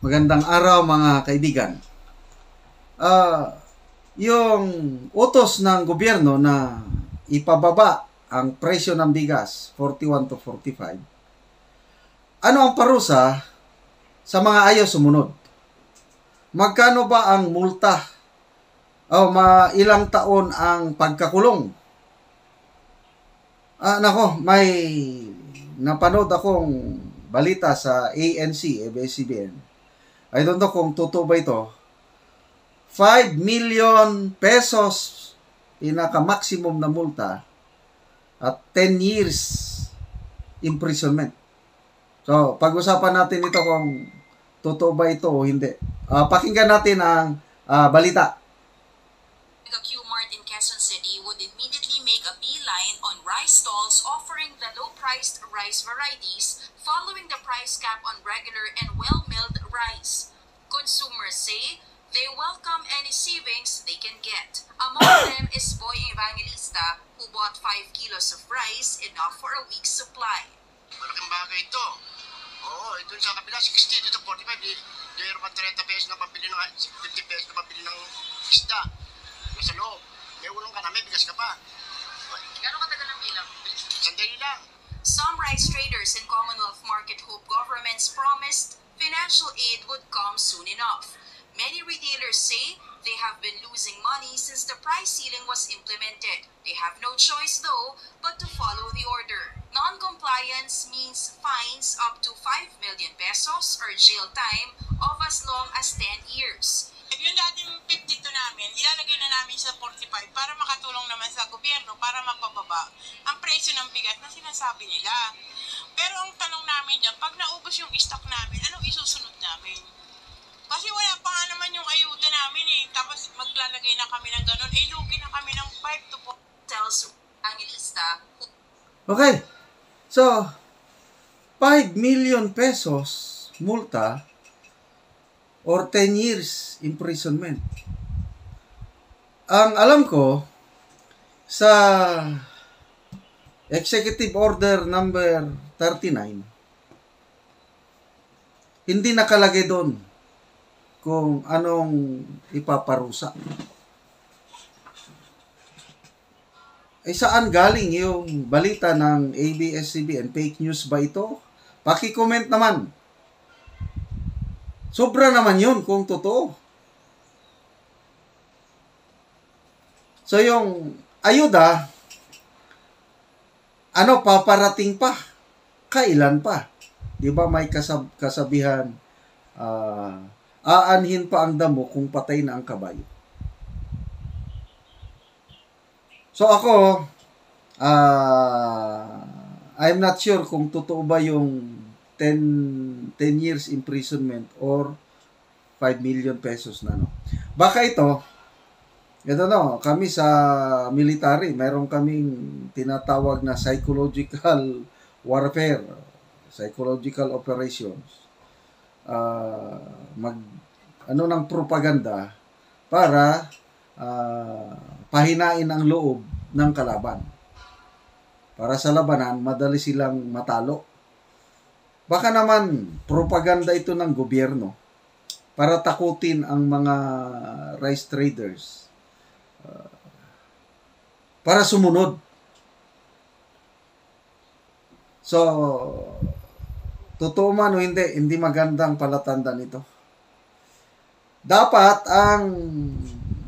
Magandang araw mga kaibigan. Yung utos ng gobyerno na ipababa ang presyo ng bigas, 41 to 45, ano ang parusa sa mga ayaw sumunod? Magkano ba ang multa? Ilang taon ang pagkakulong? Nako, may napanood akong balita sa ANC, ABS-CBN. I don't know kung totoo ba ito. 5 million pesos pinaka-maximum na multa at 10 years imprisonment. So, pag-usapan natin ito kung totoo ba ito o hindi. Pakinggan natin ang balita. The Q-Mart in Quezon City would immediately make a beeline on rice stalls offering the low-priced rice varieties following the price cap on regular and well-milled rice. Consumers say they welcome any savings they can get. Among them is Boy Evangelista, who bought 5 kilos of rice, enough for a week's supply. Malaking bagay ito. Oo, doon sa kabila, 60, dito 45. Mayroon pa 30 pesos na pambili ng 50 pesos na pambili ng isda. Nasa loob. May ulong ka na, may bigas ka pa. Gano'ng katagal ang bilang? Sandali lang. Some rice traders in Commonwealth Market hope governments promised financial aid would come soon enough. Many retailers say they have been losing money since the price ceiling was implemented. They have no choice though but to follow the order. Non-compliance means fines up to 5 million pesos or jail time of as long as 10 years. Yung dating 52 namin, ilalagay na namin sa 45 para makatulong naman sa gobyerno para mapababa ang presyo ng bigas na sinasabi nila. Pero ang tanong namin dyan, pag naubos yung stock namin, anong isusunod namin? Kasi wala pa nga naman yung ayuda namin eh. Tapos maglalagay na kami ng ganun, lugi na kami ng 5 to 4. Tells Angelista. Okay. So, 5 million pesos multa or 10 years imprisonment. Ang alam ko, sa Executive Order number 39, hindi nakalagay doon kung anong ipaparusa. Saan galing yung balita ng ABS-CBN? Fake news ba ito? Paki-comment naman. Sobra naman yun kung totoo. So yung ayuda, paparating pa? Kailan pa? Di ba may kasabihan, aanhin pa ang damo kung patay na ang kabayo. So ako, I'm not sure kung totoo ba yung 10 years imprisonment or 5 million pesos na, no. Baka ito kami sa military, mayroon kaming tinatawag na psychological warfare, psychological operations. Ng propaganda para pahinain ang loob ng kalaban. Para sa labanan, madali silang matalo. Baka naman propaganda ito ng gobyerno para takutin ang mga rice traders para sumunod. So, totoo man o hindi magandang palatandaan ito. Dapat ang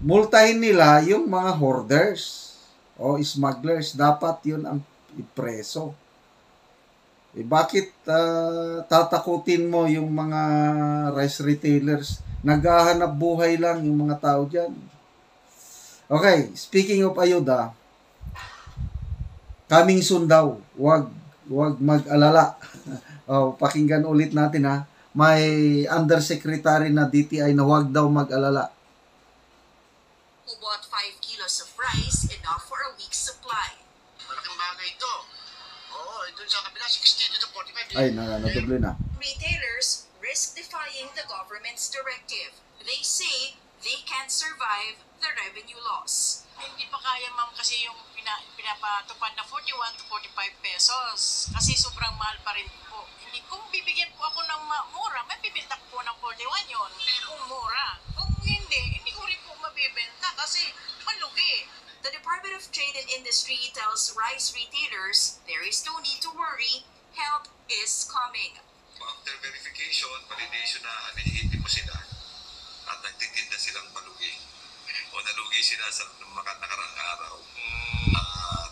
multahin nila yung mga hoarders o smugglers. Dapat yun ang ipreso. Bakit tatakutin mo yung mga rice retailers? Naghahanap buhay lang yung mga tao dyan. Okay, speaking of ayuda, coming soon daw. Wag mag-alala. Pakinggan ulit natin ha. May undersecretary na DTI na wag daw mag-alala. Who bought 5 kilos of rice, enough for a week's supply. Malaking bagay ito. Oo, doon sa kabila, 60, dito 45. Ay, nadoble na. Retailers risk defying the government's directive. They say they can't survive the revenue loss. Hindi pa kaya ma'am kasi yung pinapatupad na 41 to 45 pesos. Kasi sobrang mahal pa rin po. Kung bibigyan po ako ng mura, may bibenta ko po ng 41. rice retailers, there is no need to worry. Help is coming. After verification, validation na nahihiti mo sila at nagtitinda silang palugi o nalugi sila sa mga nakaraang araw.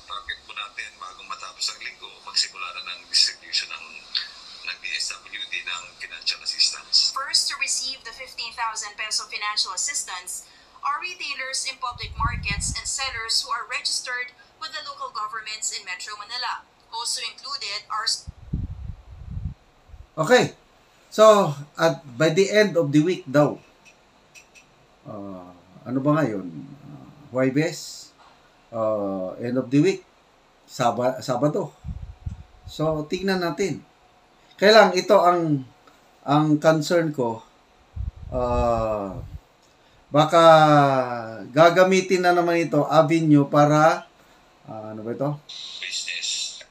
Target po natin bagong matapos ang linggo, magsimula na ng distribution ng DSWD ng financial assistance. First to receive the 15,000 peso financial assistance are retailers in public markets and sellers who are registered with the local governments in Metro Manila. Also included are... Okay. So, by the end of the week daw, ano ba ngayon? Huwebes, end of the week, Sabado. So, tingnan natin. Kailang ito ang concern ko, baka gagamitin na naman ito avenue para ano ba ito? Business.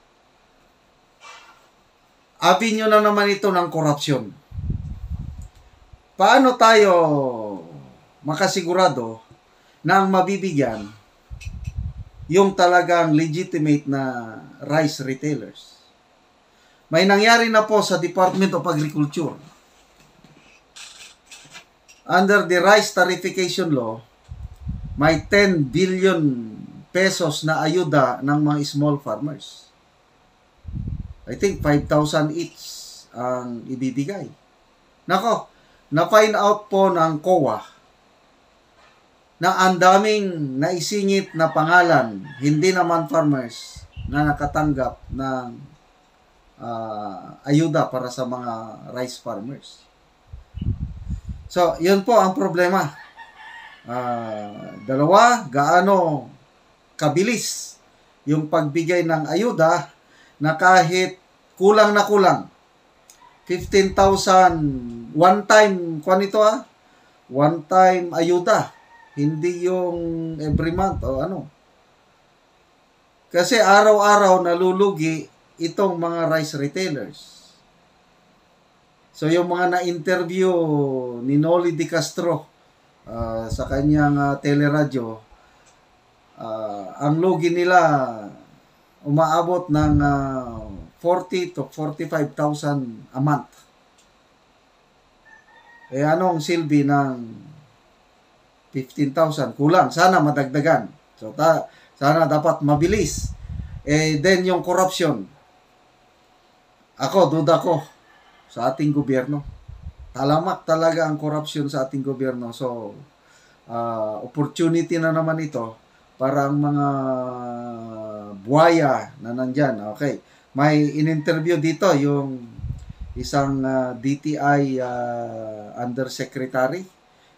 Avenue na naman ito ng korupsyon. Paano tayo makasigurado na ang mabibigyan yung talagang legitimate na rice retailers? May nangyari na po sa Department of Agriculture. Under the rice tarification law, may 10 billion pesos na ayuda ng mga small farmers. I think 5,000 each ang ibibigay. Nako, na-find out po ng COA na ang daming naisingit na pangalan, hindi naman farmers, na nakatanggap ng ayuda para sa mga rice farmers. So, yun po ang problema. Dalawa, gaano kabilis yung pagbigay ng ayuda na kahit kulang na kulang. 15,000 one time, one time ayuda. Hindi yung every month o ano. Kasi araw-araw nalulugi itong mga rice retailers. So, yung mga na-interview ni Noli De Castro sa kanyang teleradyo, ang lugi nila umaabot ng 40 to 45,000 a month. Eh, anong silbi ng 15,000? Kulang. Sana madagdagan. So, sana dapat mabilis. Then yung corruption. Duda ko sa ating gobyerno. Talamak talaga ang corruption sa ating gobyerno. So, opportunity na naman ito para ang mga buhaya na nandyan. Okay. May in-interview dito yung isang DTI undersecretary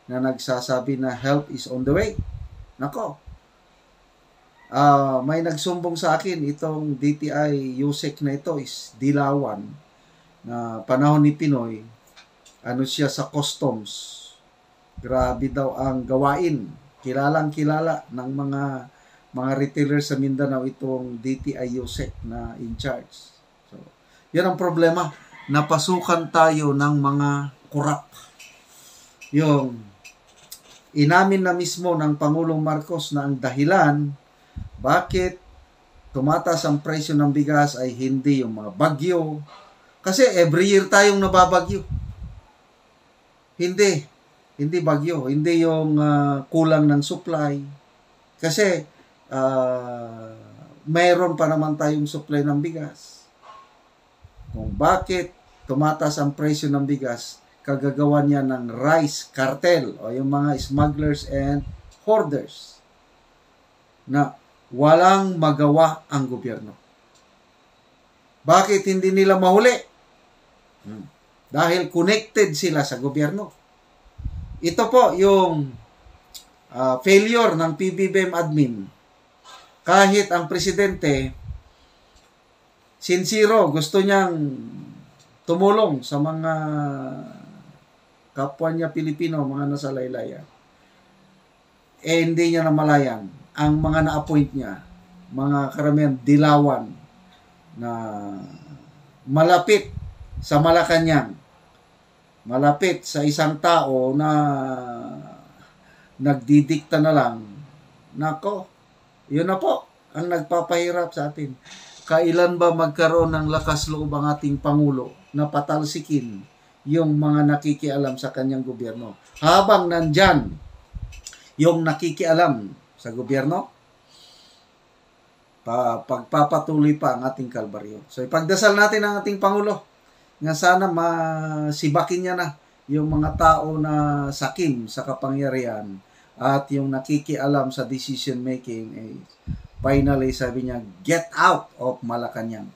na nagsasabi na help is on the way. Nako. May nagsumbong sa akin itong DTI USEC na ito is Dilawan na panahon ni Pinoy. Ano siya sa customs. Grabe daw ang gawain. Kilalang-kilala ng mga retailers sa Mindanao itong DTI USEC na in charge. So, yan ang problema. Napasukan tayo ng mga korap. Yung inamin na mismo ng Pangulong Marcos na ang dahilan bakit tumataas ang presyo ng bigas ay hindi yung mga bagyo. Kasi every year tayong nababagyo. Hindi bagyo. Hindi yung kulang ng supply. Kasi mayroon pa naman tayong supply ng bigas. Kung bakit tumataas ang presyo ng bigas, kagagawa niya ng rice cartel o yung mga smugglers and hoarders na walang magawa ang gobyerno. Bakit hindi nila mahuli? Dahil connected sila sa gobyerno. Ito po yung failure ng PBBM admin. Kahit ang presidente sincero, gusto niyang tumulong sa mga kapwa niya Pilipino, mga nasa laylayan. Hindi niya namalayan. Ang mga na-appoint niya, mga karamihan Dilawan na malapit sa Malacanang, malapit sa isang tao na nagdidikta na lang. Nako, yun na po. ang nagpapahirap sa atin. Kailan ba magkaroon ng lakas loob ang ating Pangulo na patalsikin yung mga nakikialam sa kanyang gobyerno? Habang nandyan yung nakikialam sa gobyerno, pagpapatuloy pa ang ating kalbaryo. So ipagdasal natin ang ating Pangulo nga sana masibakin niya na yung mga tao na sakim sa kapangyarihan at yung nakikialam sa decision making, finally sabi niya, get out of Malacanang.